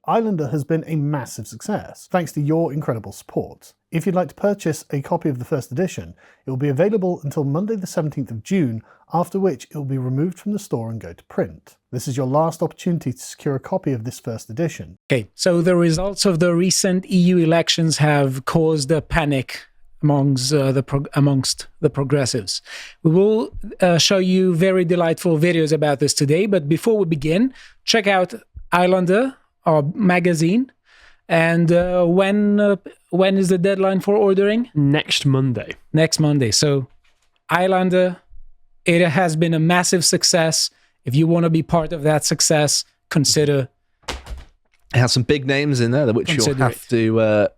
Islander has been a massive success, thanks to your incredible support. If you'd like to purchase a copy of the first edition, it will be available until Monday the 17th of June, after which it will be removed from the store and go to print. This is your last opportunity to secure a copy of this first edition. Okay, so the results of the recent EU elections have caused a panic amongst the progressives. We will show you very delightful videos about this today, but before we begin, check out Islander, our magazine. And when is the deadline for ordering? Next Monday. Next Monday. So Islander, it has been a massive success. If you want to be part of that success, consider. It has some big names in there, which you'll have to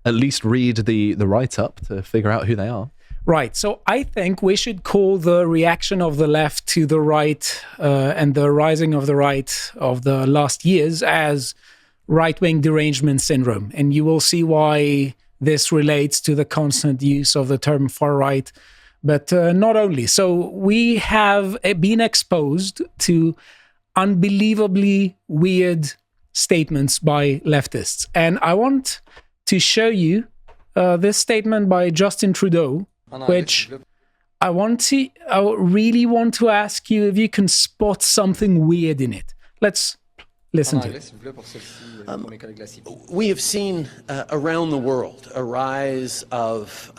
at least read the write-up to figure out who they are. Right. So I think we should call the reaction of the left to the right and the rising of the right of the last years as right-wing derangement syndrome. And you will see why this relates to the constant use of the term far-right, but not only. So we have been exposed to unbelievably weird statements by leftists. And I want to show you this statement by Justin Trudeau, which I really want to ask you if you can spot something weird in it. Let's listen to it. We have seen around the world a rise of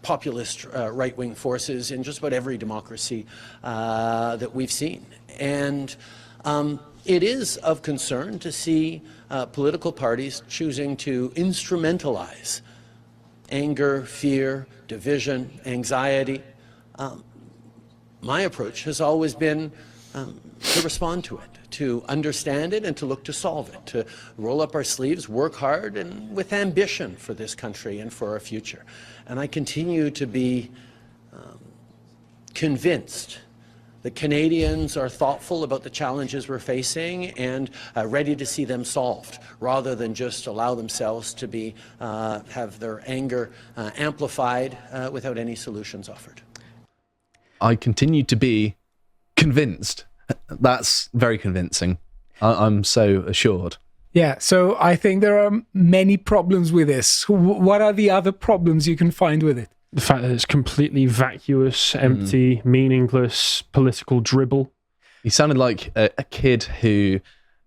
populist right-wing forces in just about every democracy that we've seen. And it is of concern to see political parties choosing to instrumentalize anger, fear, division, anxiety. My approach has always been to respond to it, to understand it and to look to solve it, to roll up our sleeves, work hard and with ambition for this country and for our future. And I continue to be convinced that Canadians are thoughtful about the challenges we're facing and ready to see them solved, rather than just allow themselves to be have their anger amplified without any solutions offered. I continue to be convinced. That's very convincing. I'm so assured. Yeah, so I think there are many problems with this. What are the other problems you can find with it? The fact that it's completely vacuous, empty, meaningless political dribble. He sounded like a kid who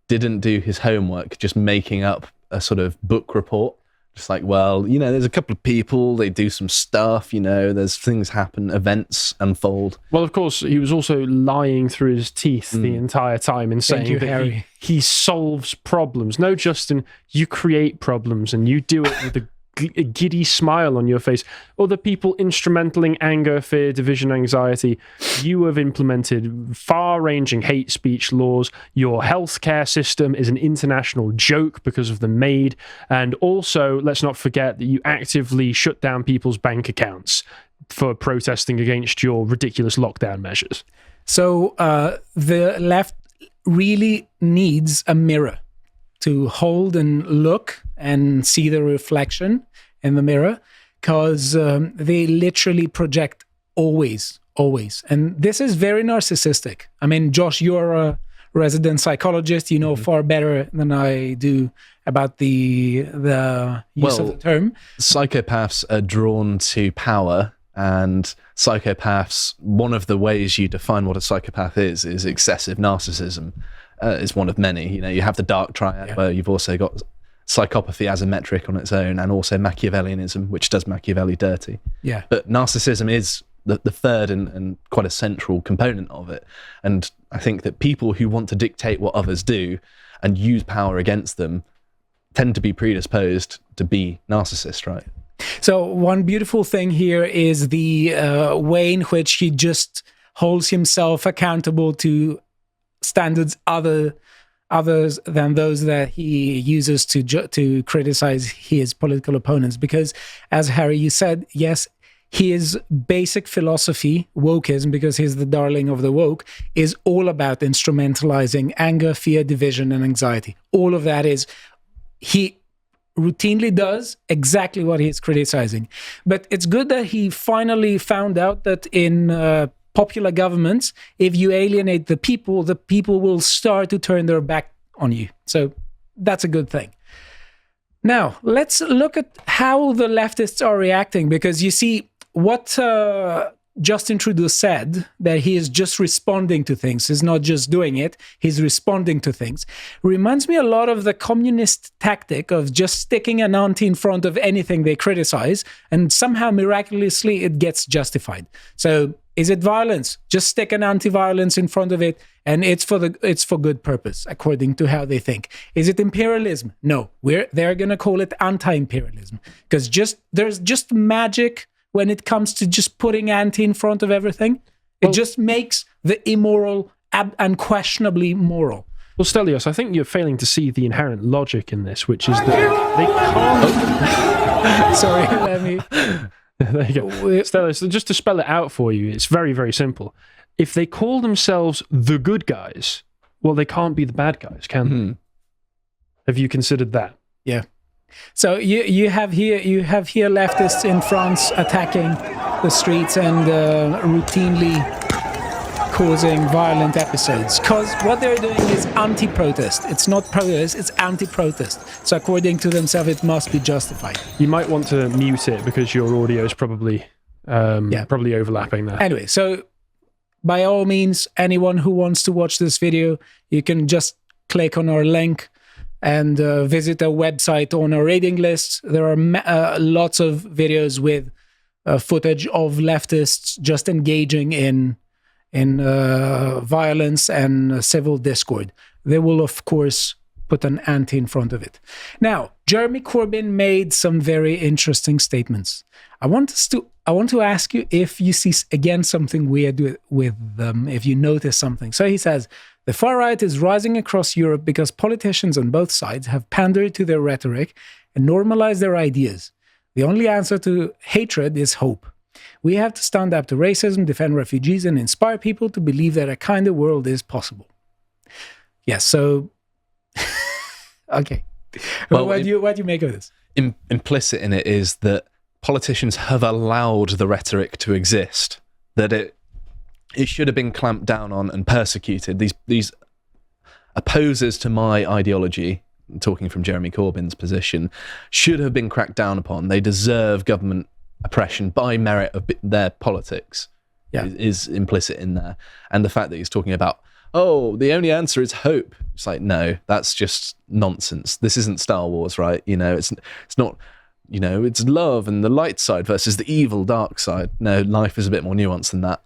didn't do his homework, just making up a sort of book report. Just like, well, you know, there's a couple of people, they do some stuff, you know, there's things happen, events unfold. Well, of course, he was also lying through his teeth the entire time and saying that he solves problems. No, Justin, you create problems and you do it with a giddy smile on your face. Other people instrumenting anger, fear, division, anxiety. You have implemented far-ranging hate speech laws. Your healthcare system is an international joke because of the MAID. And also, let's not forget that you actively shut down people's bank accounts for protesting against your ridiculous lockdown measures. So the left really needs a mirror to hold and look and see the reflection in the mirror, because they literally project always. And this is very narcissistic. I mean, Josh, you're a resident psychologist. You know far better than I do about the use of the term. Psychopaths are drawn to power, and psychopaths, one of the ways you define what a psychopath is excessive narcissism. Is one of many. You know, you have the dark triad where you've also got psychopathy as a metric on its own, and also Machiavellianism, which does Machiavelli dirty. Yeah. But narcissism is the third and quite a central component of it. And I think that people who want to dictate what others do and use power against them tend to be predisposed to be narcissists, right? So one beautiful thing here is the way in which he just holds himself accountable to standards others than those that he uses to criticize his political opponents. Because, as Harry, you said, yes, his basic philosophy, wokeism, because he's the darling of the woke, is all about instrumentalizing anger, fear, division, and anxiety. All of that is, he routinely does exactly what he's criticizing. But it's good that he finally found out that in popular governments, if you alienate the people will start to turn their back on you. So that's a good thing. Now, let's look at how the leftists are reacting, because you see what Justin Trudeau said, that he is just responding to things. He's not just doing it, he's responding to things. Reminds me a lot of the communist tactic of just sticking an anti in front of anything they criticize, and somehow miraculously it gets justified. So is it violence? Just stick an anti-violence in front of it, and it's for good purpose, according to how they think. Is it imperialism? No, they're going to call it anti-imperialism, because there's just magic when it comes to just putting anti in front of everything. It just makes the immoral unquestionably moral. Well, Stelios, I think you're failing to see the inherent logic in this, which is that they can't... Sorry, let me... There you go. Stelios, just to spell it out for you, it's very, very simple. If they call themselves the good guys, well, they can't be the bad guys, can they? Have you considered that? Yeah. So you have here leftists in France attacking the streets and routinely causing violent episodes, because what they're doing is anti-protest. It's not protest, it's anti-protest. So according to themselves, it must be justified. You might want to mute it because your audio is probably overlapping there. Anyway, so by all means, anyone who wants to watch this video, you can just click on our link and visit our website on our rating list. There are lots of videos with footage of leftists just engaging in violence and civil discord. They will, of course, put an anti in front of it. Now, Jeremy Corbyn made some very interesting statements. I want to ask you if you see again something weird with them, if you notice something. So he says, the far right is rising across Europe because politicians on both sides have pandered to their rhetoric and normalized their ideas. The only answer to hatred is hope. We have to stand up to racism, defend refugees, and inspire people to believe that a kinder world is possible. Yes, so... okay. Well, what do you make of this? Implicit in it is that politicians have allowed the rhetoric to exist, that it should have been clamped down on and persecuted. These opposers to my ideology, talking from Jeremy Corbyn's position, should have been cracked down upon. They deserve government oppression by merit of their politics. Is implicit in there. And the fact that he's talking about, oh, the only answer is hope. It's like, no, that's just nonsense. This isn't Star Wars, right? You know, it's not, you know, it's love and the light side versus the evil dark side. No, life is a bit more nuanced than that.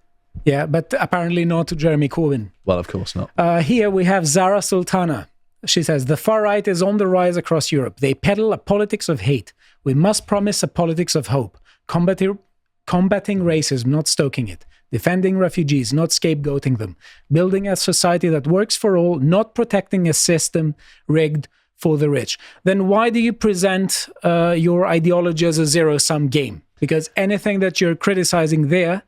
Yeah, but apparently not to Jeremy Corbyn. Well, of course not. Here we have Zara Sultana. She says, the far right is on the rise across Europe. They peddle a politics of hate. We must promise a politics of hope. Combating racism, not stoking it. Defending refugees, not scapegoating them. Building a society that works for all, not protecting a system rigged for the rich. Then why do you present your ideology as a zero-sum game? Because anything that you're criticizing there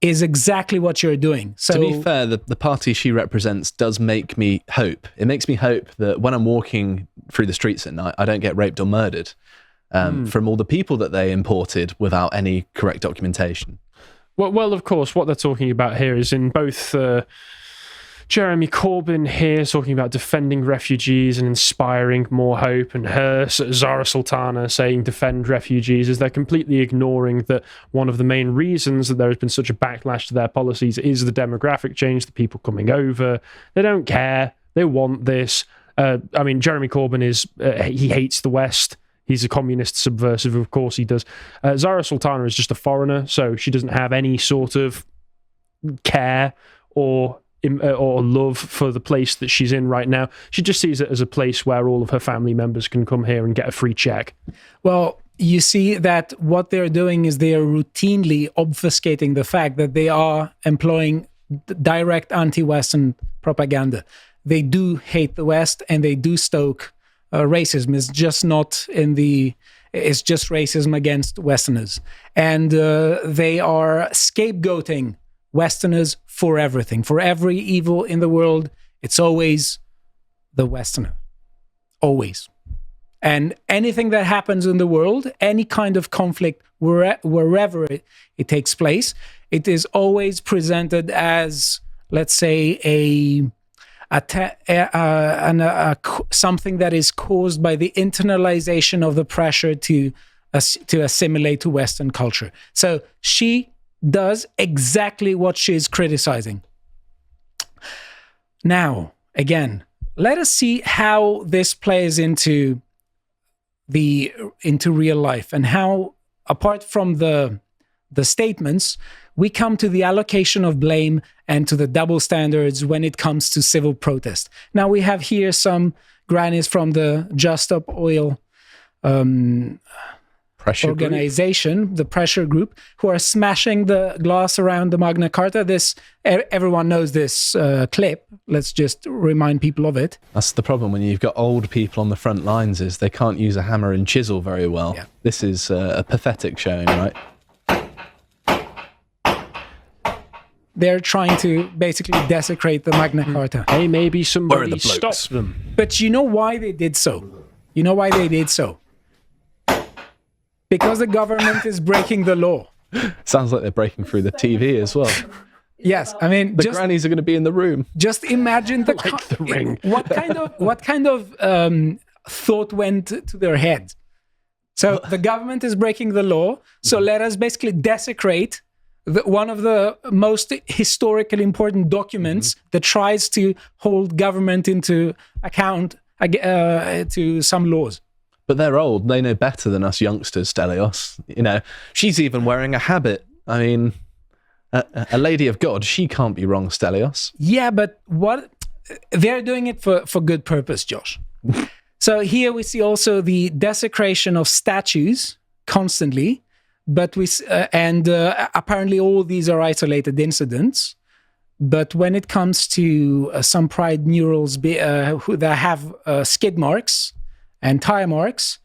is exactly what you're doing. So, to be fair, the party she represents does make me hope. It makes me hope that when I'm walking through the streets at night, I don't get raped or murdered from all the people that they imported without any correct documentation. Well, of course, what they're talking about here is in both Jeremy Corbyn here talking about defending refugees and inspiring more hope, and her, Zara Sultana, saying defend refugees, is they're completely ignoring that one of the main reasons that there has been such a backlash to their policies is the demographic change, the people coming over. They don't care. They want this. I mean, Jeremy Corbyn he hates the West. He's a communist subversive, of course he does. Zara Sultana is just a foreigner, so she doesn't have any sort of care or love for the place that she's in right now. She just sees it as a place where all of her family members can come here and get a free check. Well, you see that what they're doing is they are routinely obfuscating the fact that they are employing direct anti-Western propaganda. They do hate the West and they do stoke racism. It's just not it's just racism against Westerners. And they are scapegoating Westerners for everything. For every evil in the world, it's always the Westerner. Always. And anything that happens in the world, any kind of conflict, wherever it takes place, it is always presented as, let's say, something that is caused by the internalization of the pressure to assimilate to Western culture. So she does exactly what she's criticizing. Now, again, let us see how this plays into real life, and how, apart from the statements, we come to the allocation of blame and to the double standards when it comes to civil protest. Now, we have here some grannies from the Just Stop Oil Pressure organization, group. the pressure group, who are smashing the glass around the Magna Carta. Everyone knows this clip. Let's just remind people of it. That's the problem when you've got old people on the front lines, is they can't use a hammer and chisel very well. Yeah. This is a pathetic showing, right? They're trying to basically desecrate the Magna Carta. Hey, maybe somebody stopped them. But you know why they did so? You know why they did so? Because the government is breaking the law. Sounds like they're breaking through the TV as well. Yes, I mean, The grannies are going to be in the room. just imagine the ring. What kind of thought went to their head? So the government is breaking the law. So let us basically desecrate one of the most historically important documents that tries to hold government into account to some laws. But they're old. They know better than us youngsters, Stelios. You know, she's even wearing a habit. I mean, a lady of God, she can't be wrong, Stelios. Yeah, but they're doing it for good purpose, Josh. So here we see also the desecration of statues constantly, but apparently all these are isolated incidents. But when it comes to some pride murals that have skid marks and tire marks,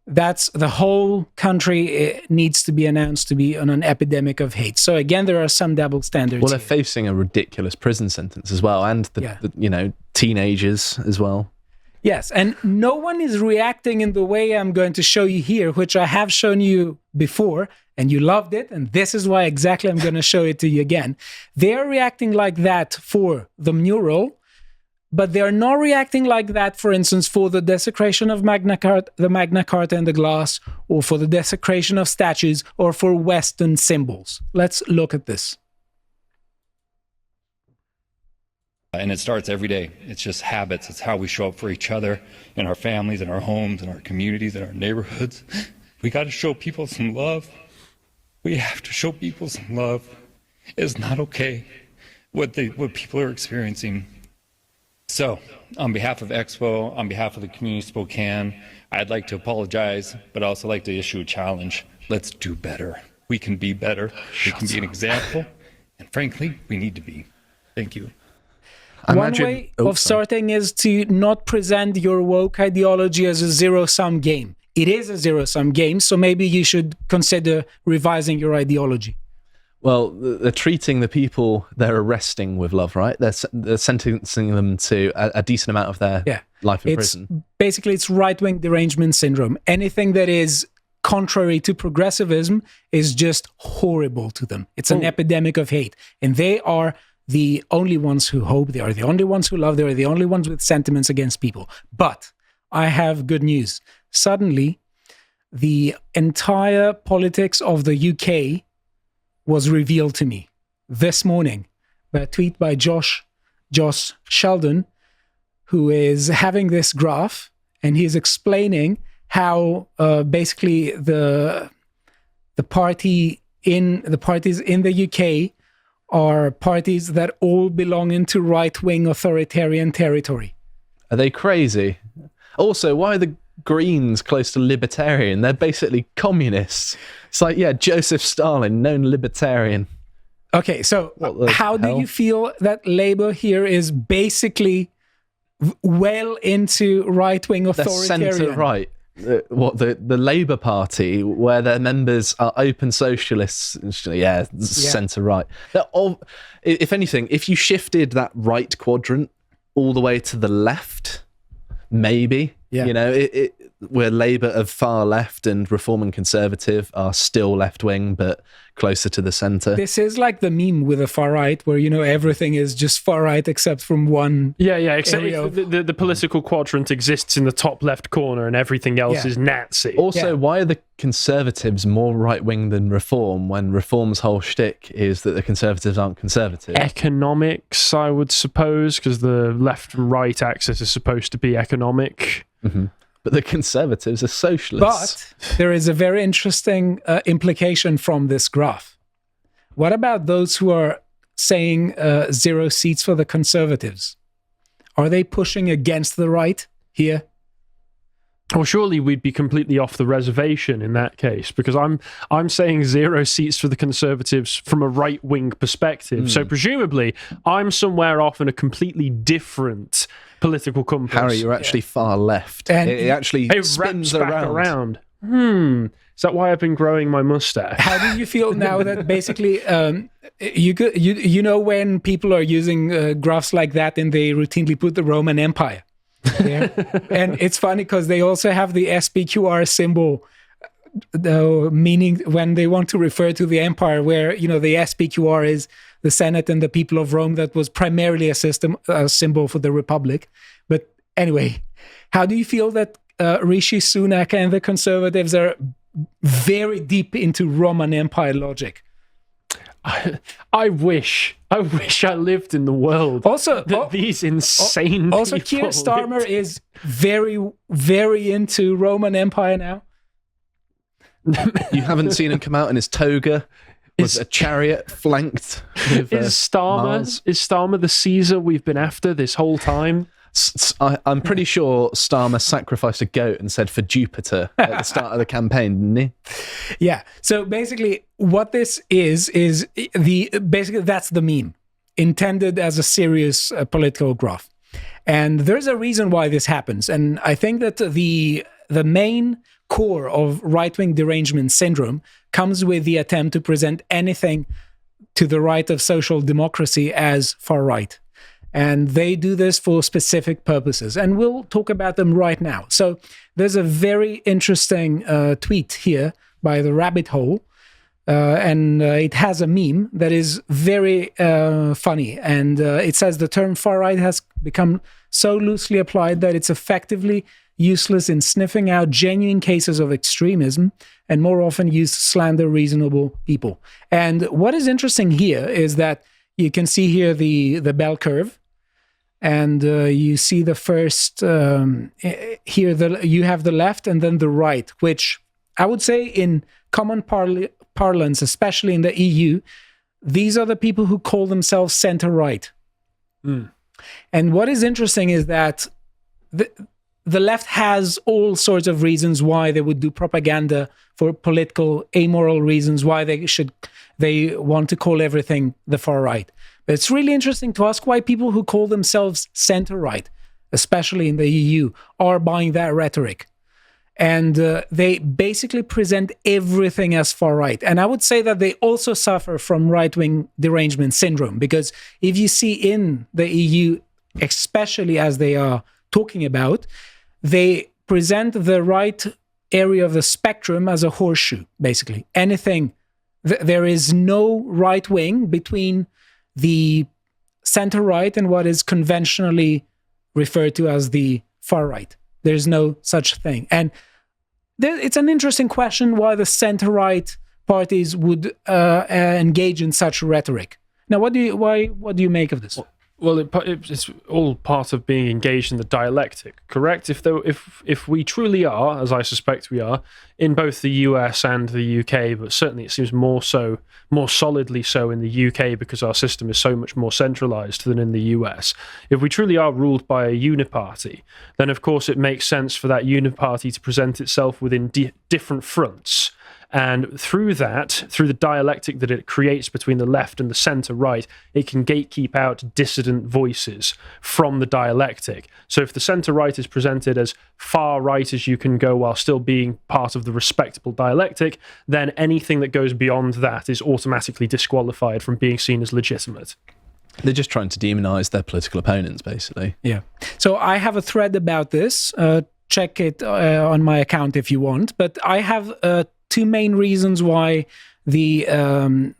that's the whole country needs to be announced to be on an epidemic of hate. So again, there are some double standards. Well, they're here. facing a ridiculous prison sentence as well, and the teenagers as well. Yes, and no one is reacting in the way I'm going to show you here, which I have shown you before, and you loved it, and this is why exactly I'm going to show it to you again. They're reacting like that for the mural, but they're not reacting like that, for instance, for the desecration of the Magna Carta and the glass, or for the desecration of statues, or for Western symbols. Let's look at this. And it starts every day. It's just habits. It's how we show up for each other in our families, in our homes, in our communities, in our neighborhoods. We got to show people some love. We have to show people some love. It's not okay what people are experiencing. So, on behalf of Expo, on behalf of the community of Spokane, I'd like to apologize, but also like to issue a challenge. Let's do better. We can be better. We can be an example. And frankly, we need to be. Thank you. One way of starting is to not present your woke ideology as a zero-sum game. It is a zero-sum game, so maybe you should consider revising your ideology. Well, they're treating the people they're arresting with love, right? They're sentencing them to a decent amount of their life in prison. Basically, it's right-wing derangement syndrome. Anything that is contrary to progressivism is just horrible to them. It's an epidemic of hate. And they are the only ones who hope, they are the only ones who love, they are the only ones with sentiments against people. But I have good news. Suddenly, the entire politics of the UK was revealed to me this morning by a tweet by Josh Sheldon, who is having this graph, and he's explaining how basically the parties in the UK are parties that all belong into right-wing authoritarian territory. Are they crazy? Also, why are the Greens close to libertarian? They're basically communists. It's like, yeah, Joseph Stalin, known libertarian. Okay, so how do you feel that Labour here is basically well into right-wing authoritarian? They're centre-right. The Labour Party, where their members are open socialists, centre-right. If anything, if you shifted that right quadrant all the way to the left, maybe, where Labour are far left and Reform and Conservative are still left wing, but closer to the centre. This is like the meme with the far right, where everything is just far right except from one. Except the political quadrant exists in the top left corner, and everything else is Nazi. Also, why are the Conservatives more right wing than Reform when Reform's whole shtick is that the Conservatives aren't conservative? Economics, I would suppose, because the left and right axis is supposed to be economic. Mm-hmm. But the Conservatives are socialists. But there is a very interesting implication from this graph. What about those who are saying 0 seats for the Conservatives? Are they pushing against the right here? Well, surely we'd be completely off the reservation in that case, because I'm saying 0 seats for the Conservatives from a right-wing perspective. So presumably, I'm somewhere off in a completely different political compass. Harry, you're actually far left. And it actually spins around. Is that why I've been growing my mustache? How do you feel now that basically when people are using graphs like that and they routinely put the Roman Empire? Yeah. And it's funny because they also have the SPQR symbol, meaning when they want to refer to the empire, where the SPQR is the Senate and the people of Rome. That was primarily a symbol for the Republic. But anyway, how do you feel that Rishi Sunak and the Conservatives are very deep into Roman Empire logic? I wish I lived in the world. Also, that these insane people. Also, Keir Starmer is very, very into Roman Empire now. You haven't seen him come out in his toga with a chariot flanked with Is Starmer the Caesar we've been after this whole time? I'm pretty sure Starmer sacrificed a goat and said for Jupiter at the start of the campaign, didn't he? Yeah. So basically, what this is that's the meme intended as a serious political graph, and there's a reason why this happens. And I think that the main core of right-wing derangement syndrome comes with the attempt to present anything to the right of social democracy as far right. And they do this for specific purposes. And we'll talk about them right now. So there's a very interesting tweet here by The Rabbit Hole. And it has a meme that is very funny. And it says the term far right has become so loosely applied that it's effectively useless in sniffing out genuine cases of extremism and more often used to slander reasonable people. And what is interesting here is that you can see here the bell curve. And you see the first here. You have the left and then the right, which I would say in common parlance, especially in the EU, these are the people who call themselves center-right. And what is interesting is that the left has all sorts of reasons why they would do propaganda for political, amoral reasons, why they want to call everything the far right. But it's really interesting to ask why people who call themselves center-right, especially in the EU, are buying that rhetoric. And they basically present everything as far right. And I would say that they also suffer from right-wing derangement syndrome, because if you see in the EU, especially as they are talking about, they present the right area of the spectrum as a horseshoe, basically. Anything, there is no right wing between the center-right and what is conventionally referred to as the far-right. There's no such thing. And it's an interesting question why the center-right parties would engage in such rhetoric. Now, what do you make of this? Well, it's all part of being engaged in the dialectic, correct? If we truly are, as I suspect we are, in both the US and the UK, but certainly it seems more solidly so in the UK because our system is so much more centralized than in the US. If we truly are ruled by a uniparty, then of course it makes sense for that uniparty to present itself within different fronts. And through the dialectic that it creates between the left and the centre-right, it can gatekeep out dissident voices from the dialectic. So if the centre-right is presented as far right as you can go while still being part of the respectable dialectic, then anything that goes beyond that is automatically disqualified from being seen as legitimate. They're just trying to demonise their political opponents, basically. Yeah. So I have a thread about this. check it on my account if you want. But I have two main reasons why the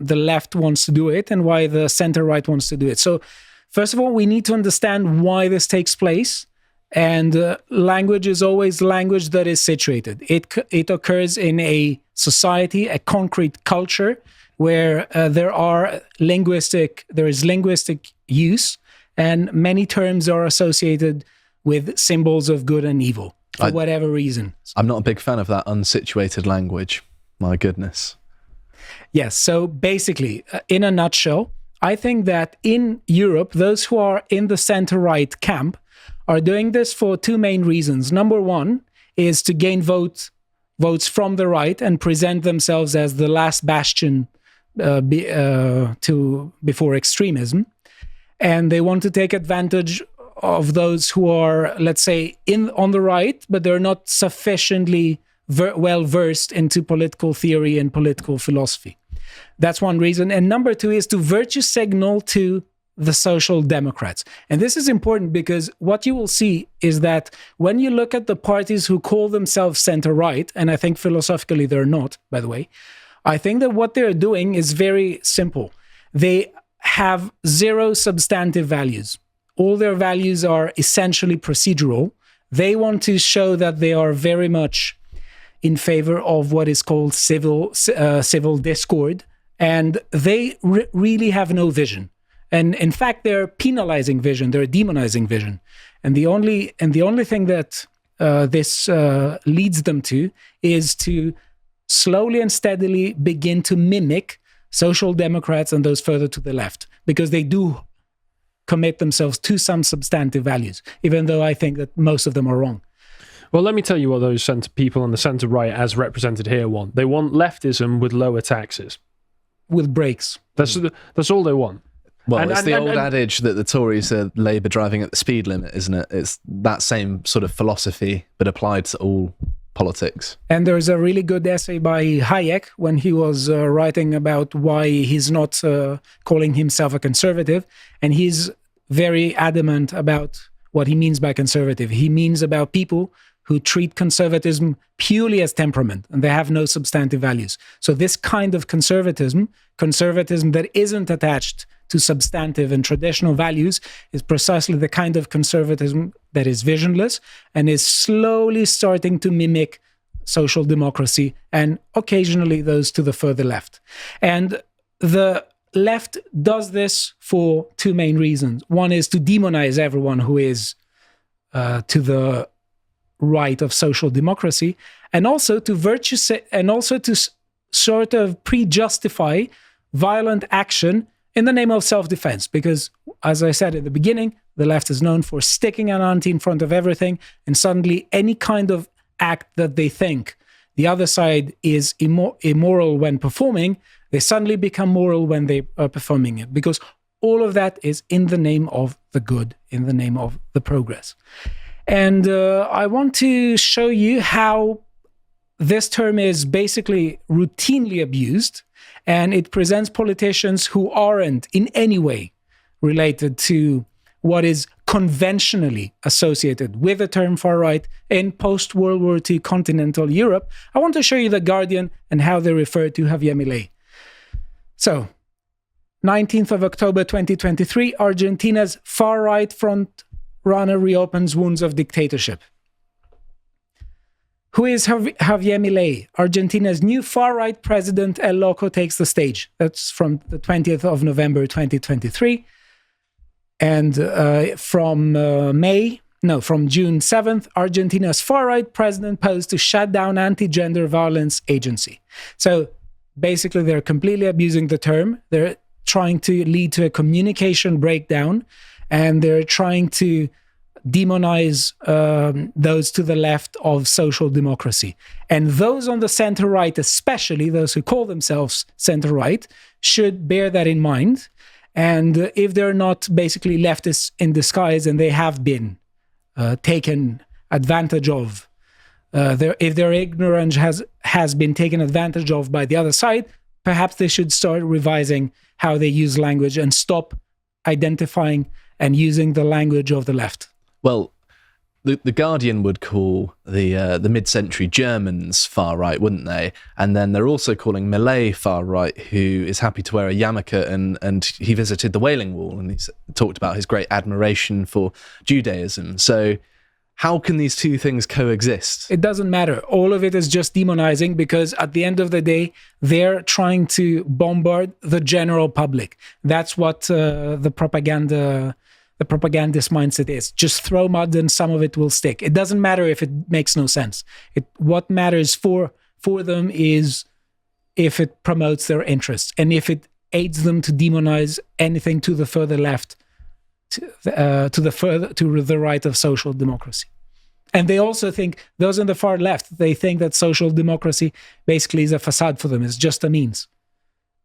left wants to do it and why the center-right wants to do it. So first of all, we need to understand why this takes place. And language is always language that is situated. It occurs in a society, a concrete culture, where there is linguistic use, and many terms are associated with symbols of good and evil for whatever reason. I'm not a big fan of that unsituated language. My goodness. Yes. So basically, in a nutshell, I think that in Europe, those who are in the center-right camp are doing this for two main reasons. Number one is to gain votes from the right and present themselves as the last bastion before extremism. And they want to take advantage of those who are, let's say, on the right, but they're not sufficiently well versed into political theory and political philosophy. That's one reason. And number two is to virtue signal to the Social Democrats. And this is important because what you will see is that when you look at the parties who call themselves center-right, and I think philosophically they're not, by the way, I think that what they're doing is very simple. They have zero substantive values. All their values are essentially procedural. They want to show that they are very much in favor of what is called civil discord, and they really have no vision. And in fact, they're penalizing vision, they're demonizing vision. And the only thing that this leads them to is to slowly and steadily begin to mimic social democrats and those further to the left, because they do commit themselves to some substantive values, even though I think that most of them are wrong. Well, let me tell you what those people on the centre-right, as represented here, want. They want leftism with lower taxes. With brakes. That's all they want. Well, it's the old adage that the Tories are Labour driving at the speed limit, isn't it? It's that same sort of philosophy, but applied to all politics. And there's a really good essay by Hayek when he was writing about why he's not calling himself a conservative. And he's very adamant about what he means by conservative. He means about people who treat conservatism purely as temperament, and they have no substantive values. So this kind of conservatism that isn't attached to substantive and traditional values, is precisely the kind of conservatism that is visionless and is slowly starting to mimic social democracy and occasionally those to the further left. And the left does this for two main reasons. One is to demonize everyone who is to the right of social democracy, and also to sort of pre-justify violent action in the name of self-defense. Because, as I said at the beginning, the left is known for sticking an ante in front of everything, and suddenly any kind of act that they think the other side is immoral when performing, they suddenly become moral when they are performing it, because all of that is in the name of the good, in the name of the progress. And I want to show you how this term is basically routinely abused, and it presents politicians who aren't in any way related to what is conventionally associated with the term far right in post-World War II continental Europe. I want to show you The Guardian and how they refer to Javier Milei. So, 19th of October 2023, Argentina's far-right front runner reopens wounds of dictatorship. Who is Javier Milei? Argentina's new far-right president, El Loco, takes the stage. That's from the 20th of November 2023. And from June 7th, Argentina's far-right president posed to shut down anti-gender violence agency. So basically, they're completely abusing the term. They're trying to lead to a communication breakdown, and they're trying to demonize those to the left of social democracy. And those on the center-right, especially those who call themselves center-right, should bear that in mind. And if they're not basically leftists in disguise, and they have been taken advantage of, if their ignorance has been taken advantage of by the other side, perhaps they should start revising how they use language and stop identifying and using the language of the left. Well, The Guardian would call the mid-century Germans far right, wouldn't they? And then they're also calling Millet far right, who is happy to wear a yarmulke, and he visited the Wailing Wall, and he's talked about his great admiration for Judaism. So how can these two things coexist? It doesn't matter. All of it is just demonizing, because at the end of the day, they're trying to bombard the general public. That's what the propagandist mindset is. Just throw mud and some of it will stick. It doesn't matter if it makes no sense. What matters for them is if it promotes their interests, and if it aids them to demonize anything to the further left, to the right of social democracy. And they also think, those on the far left, they think that social democracy basically is a facade for them. It's just a means.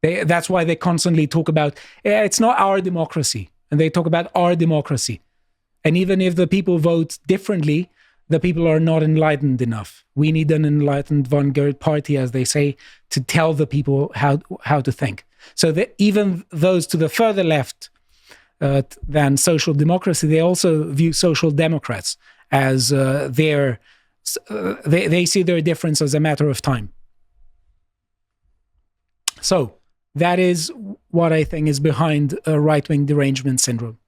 That's why they constantly talk about, it's not our democracy. And they talk about our democracy. And even if the people vote differently, the people are not enlightened enough. We need an enlightened vanguard party, as they say, to tell the people how to think. So that even those to the further left than social democracy, they also view social democrats as they see their difference as a matter of time. So that is what I think is behind right-wing derangement syndrome,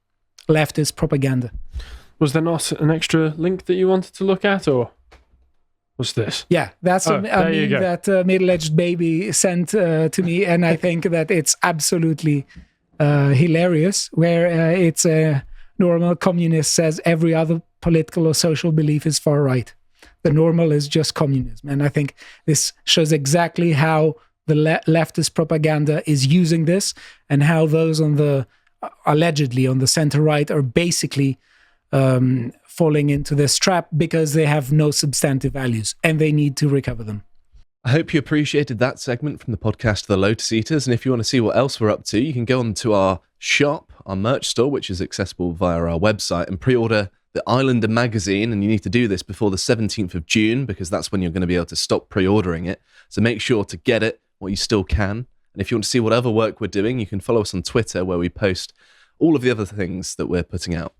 leftist propaganda. Was there not an extra link that you wanted to look at, or was this? Yeah, that's a meme that middle-aged baby sent to me, and I think that it's absolutely hilarious, where it's a normal communist says every other political or social belief is far right. The normal is just communism. And I think this shows exactly how the leftist propaganda is using this, and how those on the allegedly on the center right are basically falling into this trap because they have no substantive values and they need to recover them. I hope you appreciated that segment from the podcast The Lotus Eaters, and if you want to see what else we're up to, you can go on to our shop, our merch store, which is accessible via our website, and pre-order the Islander magazine, and you need to do this before the 17th of June, because that's when you're going to be able to stop pre-ordering it. So make sure to get it while you still can. And if you want to see what other work we're doing, you can follow us on Twitter, where we post all of the other things that we're putting out.